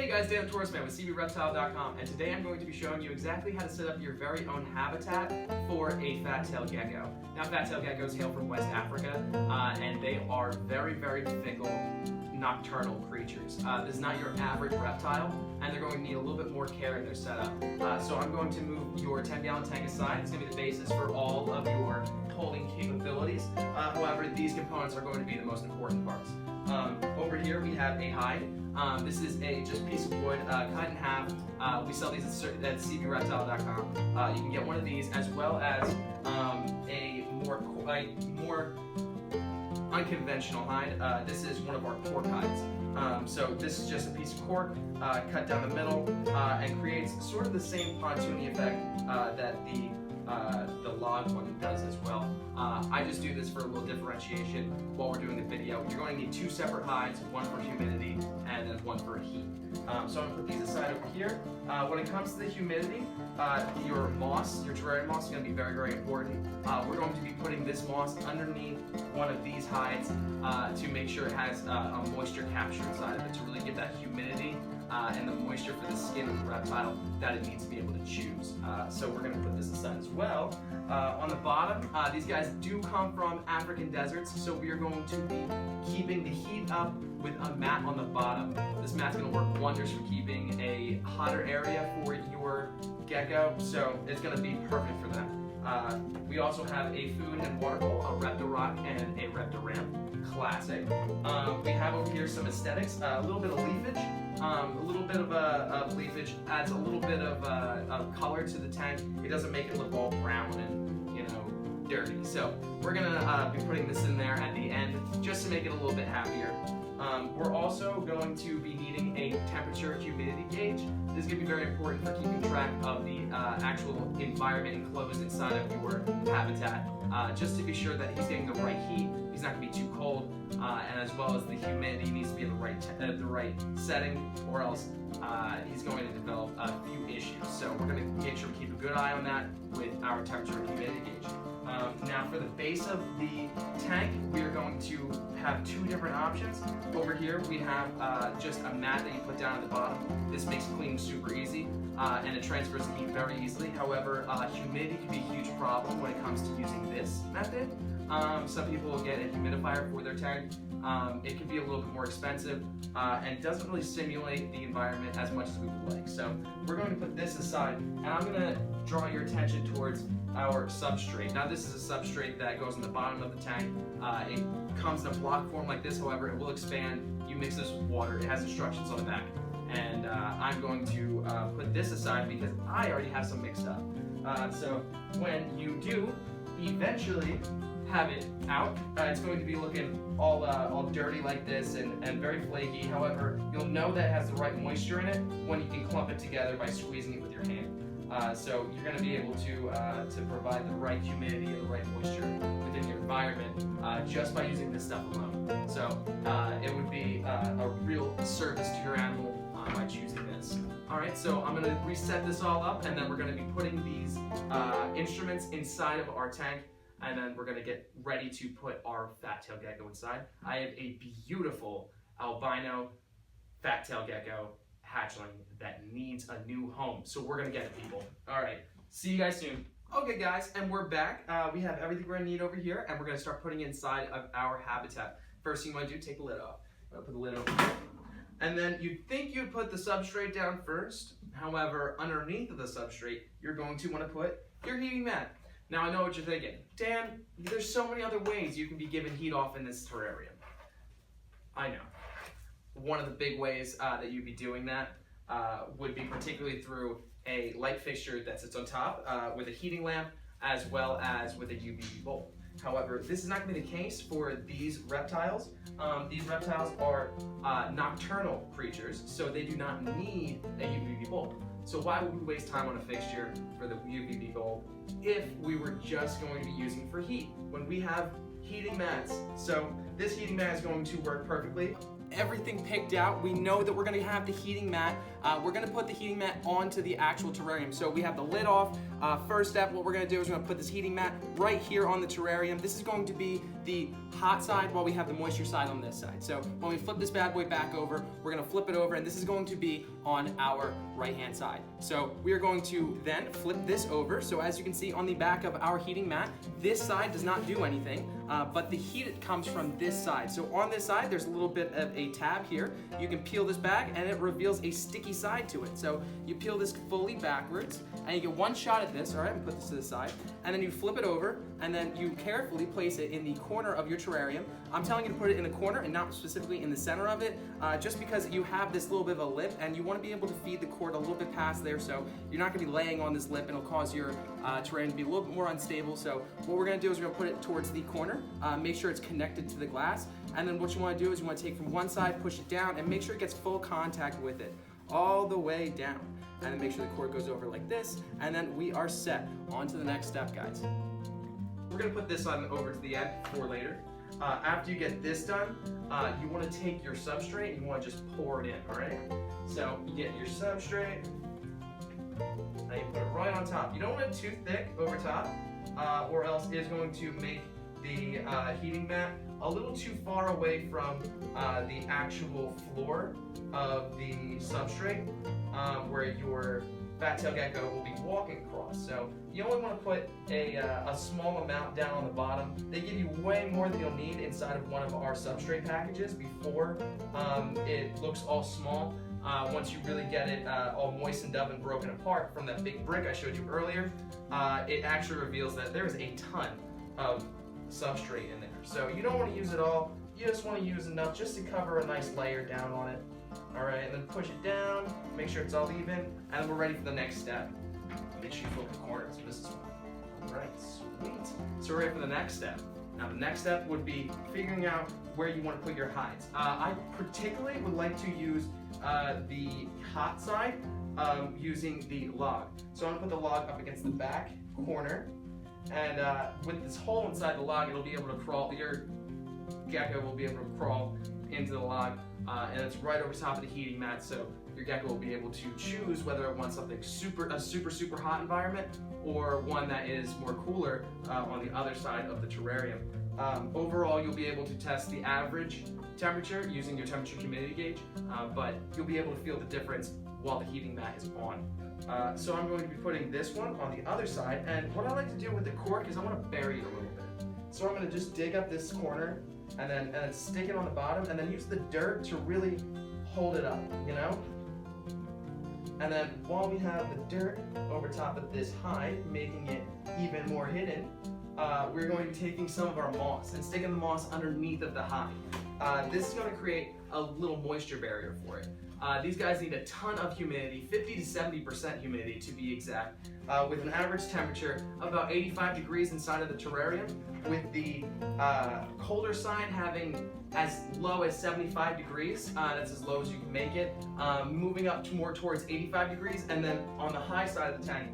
Hey guys, Dan the Tourist Man with CBReptile.com, and today I'm going to be showing you exactly how to set up your very own habitat for a fat tail gecko. Now, fat tail geckos hail from West Africa, and they are very, very fickle, nocturnal creatures. This is not your average reptile, and they're going to need a little bit more care in their setup. So I'm going to move your 10-gallon tank aside. It's going to be the basis for all of your holding capabilities. However, these components are going to be the most important parts. Over here we have a hide. This is a just piece of wood cut in half. We sell these at CBReptile.com. You can get one of these as well as a more unconventional hide. This is one of our cork hides. So this is just a piece of cork cut down the middle and creates sort of the same pontoony effect that the log one does as well. I just do this for a little differentiation while we're doing the video. You're going to need two separate hides, one for humidity and then one for heat. So I'm going to put these aside over here. When it comes to the humidity, your moss, your terrarium moss is going to be very, very important. We're going to be putting this moss underneath one of these hides to make sure it has a moisture capture inside of it to really give that humidity and the moisture for the skin of the reptile that it needs to be able to choose. So we're going to put this aside as well. On the bottom, these guys do come from African deserts, so we are going to be keeping the heat up with a mat on the bottom. This mat's going to work wonders for keeping a hotter area for your gecko, so it's going to be perfect for them. We also have a food and water bowl, a Reptorock and a Reptoramp, classic. We have over here some aesthetics, a little bit of leafage. A little bit of leafage adds a little bit of color to the tank. It doesn't make it look all brown and, you know, dirty. So we're gonna be putting this in there at the end just to make it a little bit happier. We're also going to be needing a temperature humidity gauge. This is going to be very important for keeping track of the actual environment enclosed inside of your habitat, just to be sure that he's getting the right heat, he's not going to be too cold, and as well as the humidity needs to be at the right setting, or else he's going to develop a few issues. So we're going to make sure we keep a good eye on that with our temperature and humidity gauge. Now for the base of the tank, we are going to have two different options. Over here we have just a mat that you put down at the bottom. This makes cleaning super easy and it transfers the heat very easily. However, humidity can be a huge problem when it comes to using this method. Some people will get a humidifier for their tank. It can be a little bit more expensive and doesn't really simulate the environment as much as we would like. So we're going to put this aside, and I'm going to draw your attention towards our substrate. Now this is a substrate that goes in the bottom of the tank. It comes in a block form like this, however it will expand. You mix this with water. It has instructions on the back. And I'm going to put this aside because I already have some mixed up. So when you do eventually have it out, it's going to be looking all dirty like this and very flaky. However, you'll know that it has the right moisture in it when you can clump it together by squeezing it with your hand. So you're going to be able to provide the right humidity and the right moisture within your environment just by using this stuff alone. So it would be a real service to your animal by choosing this. Alright, so I'm going to reset this all up, and then we're going to be putting these instruments inside of our tank, and then we're going to get ready to put our fat tail gecko inside. I have a beautiful albino fat tail gecko hatchling that needs a new home. So we're going to get it, people. Alright, see you guys soon. Okay guys, and we're back. We have everything we're going to need over here, and we're going to start putting it inside of our habitat. First thing you want to do, take the lid off. I'm going to put the lid over here. And then you'd think you'd put the substrate down first. However, underneath of the substrate, you're going to want to put your heating mat. Now I know what you're thinking. Dan, there's so many other ways you can be given heat off in this terrarium. I know. One of the big ways that you'd be doing that would be particularly through a light fixture that sits on top with a heating lamp as well as with a UVB bulb. However, this is not going to be the case for these reptiles. These reptiles are nocturnal creatures, so they do not need a UVB bulb. So why would we waste time on a fixture for the UVB bulb if we were just going to be using it for heat when we have heating mats? So this heating mat is going to work perfectly. everything picked out. We know that we're gonna have the heating mat. We're gonna put the heating mat onto the actual terrarium. So we have the lid off. First step, what we're gonna do is we're gonna put this heating mat right here on the terrarium. This is going to be the hot side while we have the moisture side on this side. So when we flip this bad boy back over, we're gonna flip it over, and this is going to be on our right-hand side. So we are going to then flip this over. So as you can see on the back of our heating mat, this side does not do anything, but the heat comes from this side. So on this side, there's a little bit of a tab here. You can peel this back, and it reveals a sticky side to it. So you peel this fully backwards, and you get one shot at this. All right, I'm gonna put this to the side, and then you flip it over, and then you carefully place it in the corner of your terrarium. I'm telling you to put it in the corner and not specifically in the center of it, just because you have this little bit of a lip, and you want to be able to feed the cord a little bit past there, so you're not going to be laying on this lip, and it'll cause your terrarium to be a little bit more unstable. So what we're going to do is we're going to put it towards the corner, make sure it's connected to the glass, and then what you want to do is you want to take from one side, push it down, and make sure it gets full contact with it all the way down, and then make sure the cord goes over like this, and then we are set. On to the next step, guys. We're going to put this on over to the end for later. After you get this done, you want to take your substrate and you want to just pour it in, all right? So you get your substrate, and you put it right on top. You don't want it too thick over top, or else it's going to make the heating mat a little too far away from the actual floor of the substrate, where your Fat Tail Gecko will be walking across. So you only want to put a small amount down on the bottom. They give you way more than you'll need inside of one of our substrate packages before it looks all small. Once you really get it all moistened up and broken apart from that big brick I showed you earlier, it actually reveals that there is a ton of substrate in there. So you don't want to use it all. You just want to use enough just to cover a nice layer down on it. All right, and then push it down, make sure it's all even, and then we're ready for the next step. Make sure you flip the corner, so this is all right, sweet. So we're ready for the next step. Now the next step would be figuring out where you want to put your hides. I particularly would like to use the hot side using the log. So I'm gonna put the log up against the back corner, and with this hole inside the log, it'll be able to crawl, your gecko will be able to crawl into the log, and it's right over top of the heating mat, so your gecko will be able to choose whether it wants something super hot environment or one that is more cooler on the other side of the terrarium. Overall, you'll be able to test the average temperature using your temperature humidity gauge, but you'll be able to feel the difference while the heating mat is on. So I'm going to be putting this one on the other side, and what I like to do with the cork is I want to bury it a little bit. So I'm going to just dig up this corner and then stick it on the bottom, and then use the dirt to really hold it up, you know? And then while we have the dirt over top of this hide, making it even more hidden, we're going to be taking some of our moss and sticking the moss underneath of the hide. This is going to create a little moisture barrier for it. These guys need a ton of humidity, 50 to 70% humidity to be exact, with an average temperature of about 85 degrees inside of the terrarium, with the colder side having as low as 75 degrees, that's as low as you can make it, moving up to more towards 85 degrees, and then on the high side of the tank,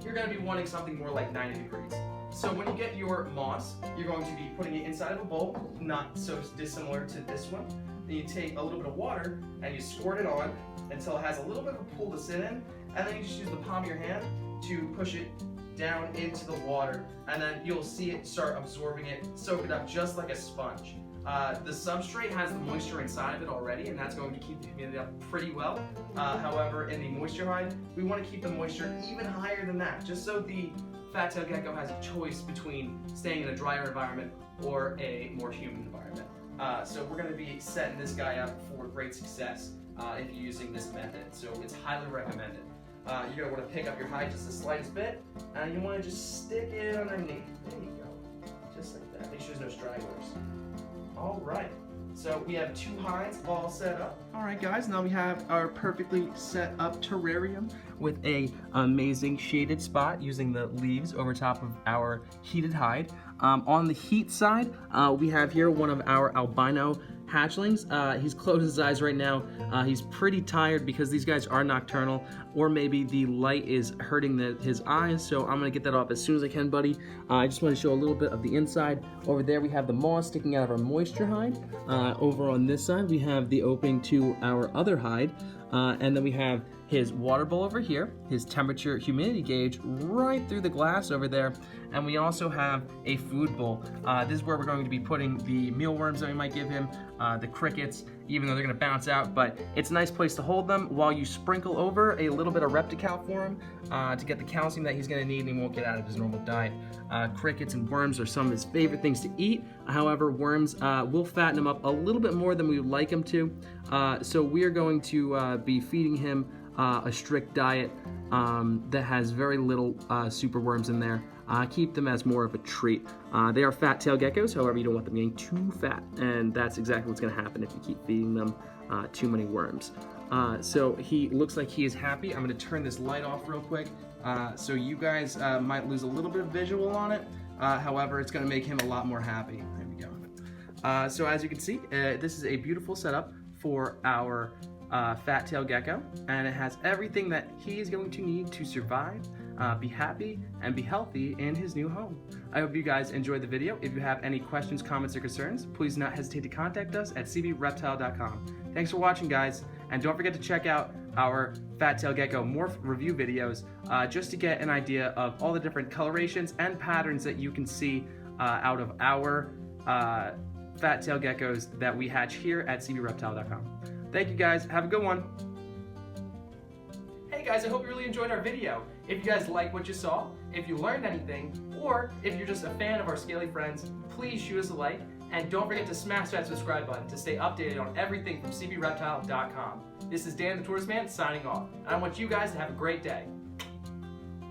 you're going to be wanting something more like 90 degrees. So when you get your moss, you're going to be putting it inside of a bowl, not so dissimilar to this one. Then you take a little bit of water and you squirt it on until it has a little bit of a pool to sit in, and then you just use the palm of your hand to push it down into the water, and then you'll see it start absorbing it, soak it up just like a sponge. The substrate has the moisture inside of it already, and that's going to keep the humidity up pretty well. However, in the moisture hide, we want to keep the moisture even higher than that, just so the Fat Tail Gecko has a choice between staying in a drier environment or a more humid environment. So we're going to be setting this guy up for great success if you're using this method, so it's highly recommended. You're going to want to pick up your hide just the slightest bit, and you want to just stick it underneath. There you go, just like that. Make sure there's no stragglers. All right, so we have 2 hides all set up. All right, guys, now we have our perfectly set up terrarium with a amazing shaded spot using the leaves over top of our heated hide. On the heat side, we have here one of our albino hatchlings. He's closed his eyes right now. He's pretty tired because these guys are nocturnal, or maybe the light is hurting his eyes, so I'm gonna get that off as soon as I can, buddy. I just want to show a little bit of the inside. Over there we have the moss sticking out of our moisture hide. Over on this side we have the opening to our other hide, and then we have his water bowl over here, his temperature humidity gauge right through the glass over there, and we also have a food bowl. This is where we're going to be putting the mealworms that we might give him, the crickets, even though they're gonna bounce out, but it's a nice place to hold them while you sprinkle over a little bit of Reptical for him to get the calcium that he's gonna need and he won't get out of his normal diet. Crickets and worms are some of his favorite things to eat. However, worms will fatten him up a little bit more than we would like him to. So we are going to be feeding him a strict diet that has very little super worms in there. Keep them as more of a treat. They are fat tail geckos, however you don't want them getting too fat, and that's exactly what's going to happen if you keep feeding them too many worms. So he looks like he is happy. I'm going to turn this light off real quick so you guys might lose a little bit of visual on it. However, it's going to make him a lot more happy. There we go. So as you can see, this is a beautiful setup for our Fat Tail Gecko, and it has everything that he's going to need to survive, be happy, and be healthy in his new home. I hope you guys enjoyed the video. If you have any questions, comments, or concerns, please do not hesitate to contact us at CBReptile.com. Thanks for watching, guys, and don't forget to check out our Fat Tail Gecko morph review videos just to get an idea of all the different colorations and patterns that you can see out of our Fat Tail Geckos that we hatch here at CBReptile.com. Thank you guys, have a good one. Hey guys, I hope you really enjoyed our video. If you guys like what you saw, if you learned anything, or if you're just a fan of our scaly friends, please shoot us a like, and don't forget to smash that subscribe button to stay updated on everything from CBReptile.com. This is Dan the Tourist Man signing off, and I want you guys to have a great day.